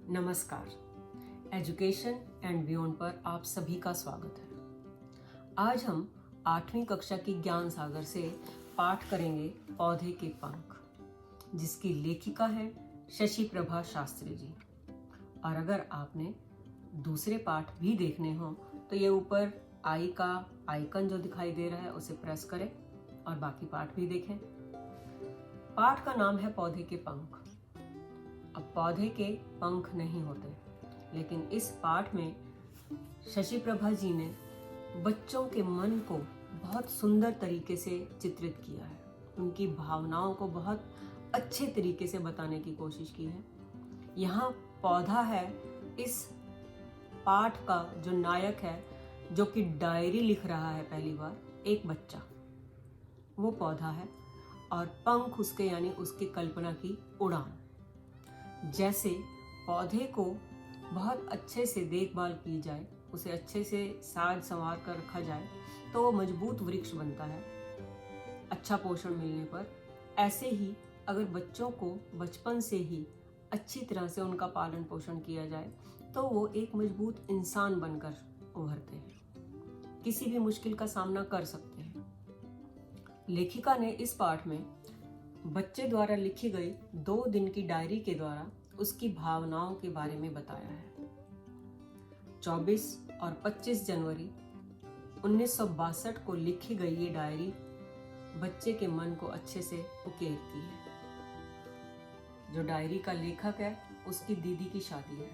नमस्कार। Education and beyond पर आप सभी का स्वागत है। आज हम 8वीं कक्षा की ज्ञान सागर से पाठ करेंगे पौधे के पंख, जिसकी लेखिका है शशि प्रभा शास्त्री जी। और अगर आपने दूसरे पाठ भी देखने हो तो ये ऊपर आई का आइकन जो दिखाई दे रहा है उसे प्रेस करें और बाकी पाठ भी देखें। पाठ का नाम है पौधे के पंख। अब पौधे के पंख नहीं होते, लेकिन इस पाठ में शशि प्रभा जी ने बच्चों के मन को बहुत सुंदर तरीके से चित्रित किया है। उनकी भावनाओं को बहुत अच्छे तरीके से बताने की कोशिश की है। यहाँ पौधा है इस पाठ का जो नायक है, जो कि डायरी लिख रहा है पहली बार, एक बच्चा, वो पौधा है। और पंख उसके यानी उसकी कल्पना की उड़ान। जैसे पौधे को बहुत अच्छे से देखभाल की जाए, उसे अच्छे से साज संवार कर रखा जाए तो वो मजबूत वृक्ष बनता है अच्छा पोषण मिलने पर। ऐसे ही अगर बच्चों को बचपन से ही अच्छी तरह से उनका पालन पोषण किया जाए तो वो एक मजबूत इंसान बनकर उभरते हैं, किसी भी मुश्किल का सामना कर सकते हैं। लेखिका ने इस पाठ में बच्चे द्वारा लिखी गई 2 दिन की डायरी के द्वारा उसकी भावनाओं के बारे में बताया है। 24 और 25 जनवरी 1962 को लिखी गई ये डायरी बच्चे के मन को अच्छे से उकेरती है। जो डायरी का लेखक है उसकी दीदी की शादी है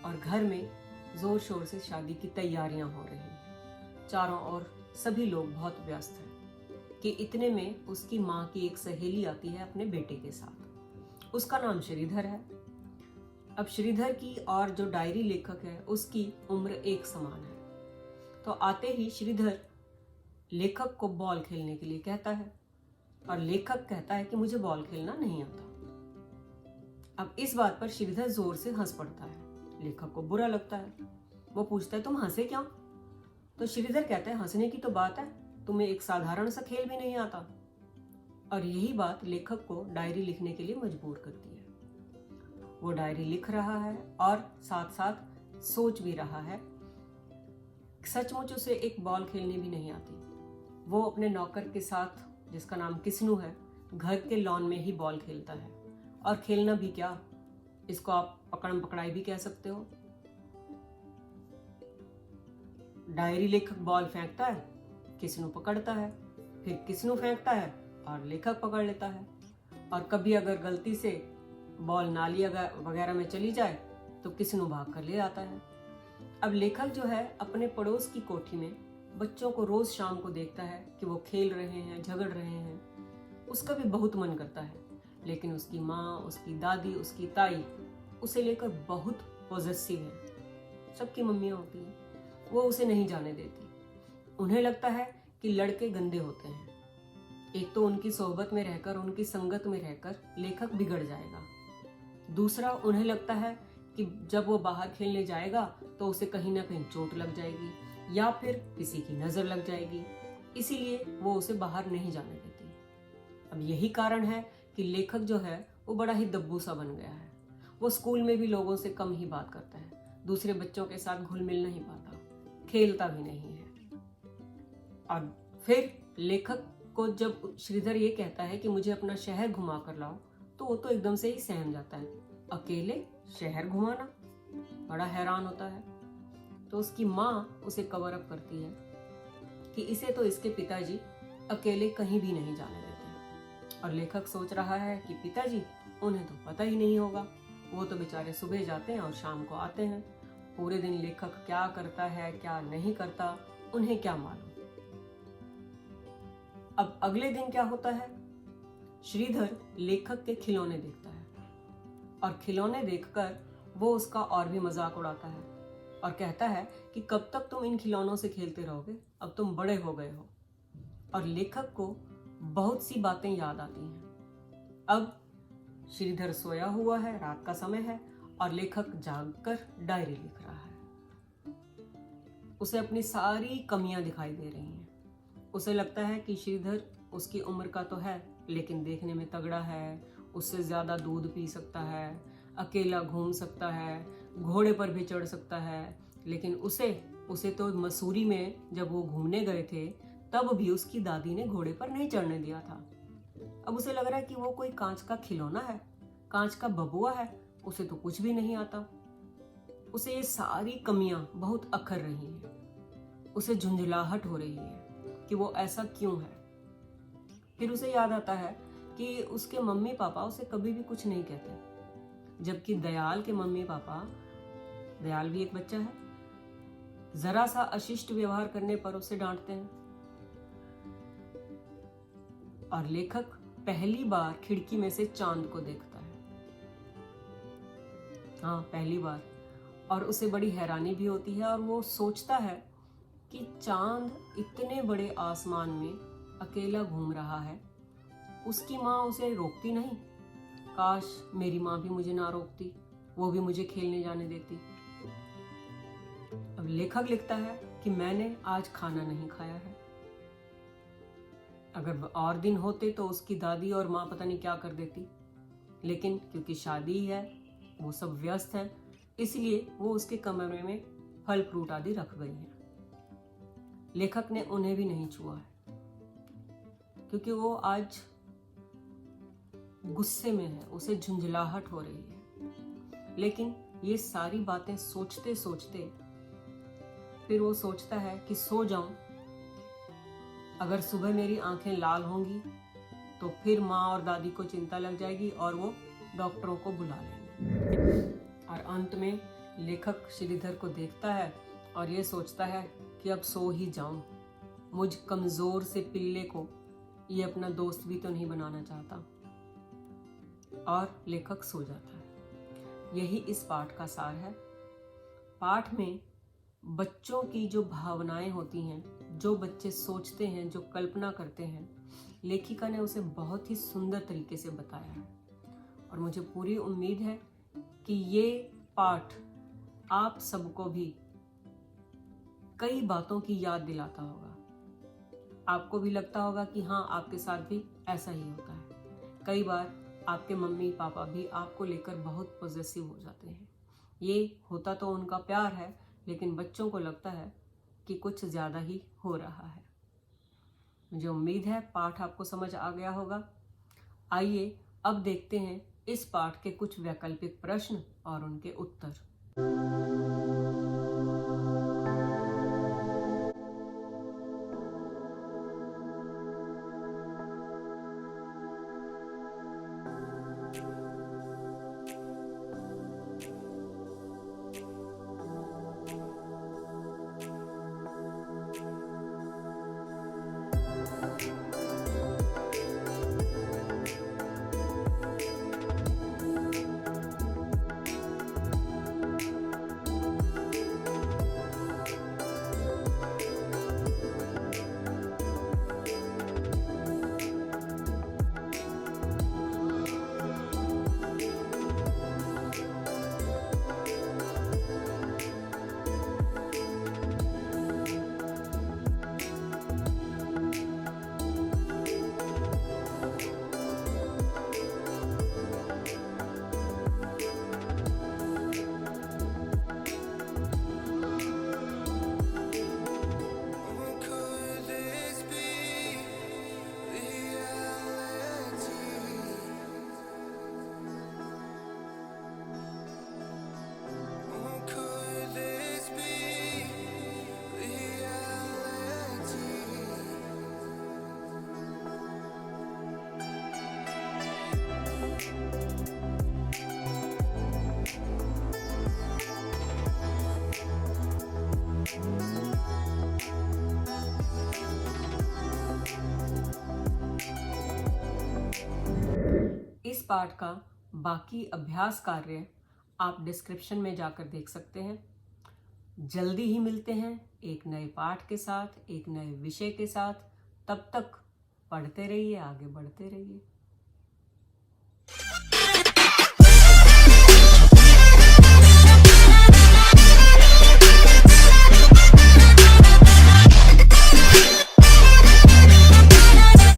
और घर में जोर शोर से शादी की तैयारियां हो रही हैं। चारों ओर सभी लोग बहुत व्यस्त हैं कि इतने में उसकी माँ की एक सहेली आती है अपने बेटे के साथ। उसका नाम श्रीधर है। अब श्रीधर की और जो डायरी लेखक है उसकी उम्र एक समान है। तो आते ही श्रीधर लेखक को बॉल खेलने के लिए कहता है और लेखक कहता है कि मुझे बॉल खेलना नहीं आता। अब इस बात पर श्रीधर जोर से हंस पड़ता है। लेखक को बुरा लगता है। वो पूछता है तुम हंसे क्यों? तो श्रीधर कहता है हंसने की तो बात है, तुम्हें एक साधारण सा खेल भी नहीं आता। और यही बात लेखक को डायरी लिखने के लिए मजबूर करती है। वो डायरी लिख रहा है और साथ साथ सोच भी रहा है। सचमुच उसे एक बॉल खेलनी भी नहीं आती। वो अपने नौकर के साथ, जिसका नाम किस्नू है, घर के लॉन में ही बॉल खेलता है। और खेलना भी क्या, इसको आप पकड़म पकड़ाई भी कह सकते हो। डायरी लेखक बॉल फेंकता है, किस्नू पकड़ता है, फिर किस्नू फेंकता है और लेखक पकड़ लेता है। और कभी अगर गलती से बॉल नाली वगैरह में चली जाए तो किस्नू भाग कर ले आता है। अब लेखक जो है अपने पड़ोस की कोठी में बच्चों को रोज शाम को देखता है कि वो खेल रहे हैं, झगड़ रहे हैं। उसका भी बहुत मन करता है, लेकिन उसकी माँ, उसकी दादी, उसकी ताई उसे लेकर बहुत पॉजेसिव है। सबकी मम्मियाँ होती हैं, वो उसे नहीं जाने देती। उन्हें लगता है कि लड़के गंदे होते हैं। एक तो उनकी सोहबत में रहकर, उनकी संगत में रहकर लेखक बिगड़ जाएगा। दूसरा, उन्हें लगता है कि जब वो बाहर खेलने जाएगा तो उसे कहीं ना कहीं चोट लग जाएगी या फिर किसी की नजर लग जाएगी, इसीलिए वो उसे बाहर नहीं जाने देती। अब यही कारण है कि लेखक जो है वो बड़ा ही दब्बू सा बन गया है। वो स्कूल में भी लोगों से कम ही बात करता है, दूसरे बच्चों के साथ घुल मिल नहीं पाता, खेलता भी नहीं है। और फिर लेखक को जब श्रीधर ये कहता है कि मुझे अपना शहर घुमा कर लाओ, तो वो तो एकदम से ही सहम जाता है। अकेले शहर घुमाना, बड़ा हैरान होता है। तो उसकी माँ उसे कवर अप करती है कि इसे तो इसके पिताजी अकेले कहीं भी नहीं जाने देते। और लेखक सोच रहा है कि पिताजी, उन्हें तो पता ही नहीं होगा, वो तो बेचारे सुबह जाते हैं और शाम को आते हैं। पूरे दिन लेखक क्या करता है क्या नहीं करता, उन्हें क्या मालूम। अब अगले दिन क्या होता है? श्रीधर लेखक के खिलौने देखता है और खिलौने देखकर वो उसका और भी मजाक उड़ाता है और कहता है कि कब तक तुम इन खिलौनों से खेलते रहोगे, अब तुम बड़े हो गए हो। और लेखक को बहुत सी बातें याद आती हैं। अब श्रीधर सोया हुआ है, रात का समय है और लेखक जागकर डायरी लिख रहा है। उसे अपनी सारी कमियां दिखाई दे रही हैं। उसे लगता है कि श्रीधर उसकी उम्र का तो है, लेकिन देखने में तगड़ा है, उससे ज्यादा दूध पी सकता है, अकेला घूम सकता है, घोड़े पर भी चढ़ सकता है, लेकिन उसे तो मसूरी में जब वो घूमने गए थे तब भी उसकी दादी ने घोड़े पर नहीं चढ़ने दिया था। अब उसे लग रहा है कि वो कोई कांच का खिलौना है, कांच का बबुआ है, उसे तो कुछ भी नहीं आता। उसे ये सारी कमियां बहुत अखर रही हैं। उसे झुंझलाहट हो रही है कि वो ऐसा क्यों है। फिर उसे याद आता है कि उसके मम्मी पापा उसे कभी भी कुछ नहीं कहते, जबकि दयाल के मम्मी पापा, दयाल भी एक बच्चा है, जरा सा अशिष्ट व्यवहार करने पर उसे डांटते हैं। और लेखक पहली बार खिड़की में से चांद को देखता है। हाँ, पहली बार। और उसे बड़ी हैरानी भी होती है और वो सोचता है कि चांद इतने बड़े आसमान में अकेला घूम रहा है, उसकी माँ उसे रोकती नहीं। काश मेरी माँ भी मुझे ना रोकती, वो भी मुझे खेलने जाने देती। अब लेखक लिखता है कि मैंने आज खाना नहीं खाया है। अगर और दिन होते तो उसकी दादी और माँ पता नहीं क्या कर देती, लेकिन क्योंकि शादी है, वो सब व्यस्त है, इसलिए वो उसके कमरे में फल फ्रूट आदि रख गई हैं। लेखक ने उन्हें भी नहीं छुआ है, क्योंकि वो आज गुस्से में है, उसे झुंझलाहट हो रही है। लेकिन ये सारी बातें सोचते सोचते फिर वो सोचता है कि सो जाऊं, अगर सुबह मेरी आंखें लाल होंगी तो फिर माँ और दादी को चिंता लग जाएगी और वो डॉक्टरों को बुला लेंगे। और अंत में लेखक श्रीधर को देखता है और ये सोचता है कि अब सो ही जाऊं, मुझ कमजोर से पिल्ले को ये अपना दोस्त भी तो नहीं बनाना चाहता। और लेखक सो जाता है। यही इस पाठ का सार है। पाठ में बच्चों की जो भावनाएं होती हैं, जो बच्चे सोचते हैं, जो कल्पना करते हैं, लेखिका ने उसे बहुत ही सुंदर तरीके से बताया है। और मुझे पूरी उम्मीद है कि ये पाठ आप सबको भी कई बातों की याद दिलाता होगा। आपको भी लगता होगा कि हाँ, आपके साथ भी ऐसा ही होता है। कई बार आपके मम्मी पापा भी आपको लेकर बहुत पॉजेसिव हो जाते हैं। ये होता तो उनका प्यार है, लेकिन बच्चों को लगता है कि कुछ ज़्यादा ही हो रहा है। मुझे उम्मीद है पाठ आपको समझ आ गया होगा। आइए अब देखते हैं इस पाठ के कुछ वैकल्पिक प्रश्न और उनके उत्तर। इस पाठ का बाकी अभ्यास कार्य आप डिस्क्रिप्शन में जाकर देख सकते हैं। जल्दी ही मिलते हैं एक नए पाठ के साथ, एक नए विषय के साथ। तब तक पढ़ते रहिए, आगे बढ़ते रहिए।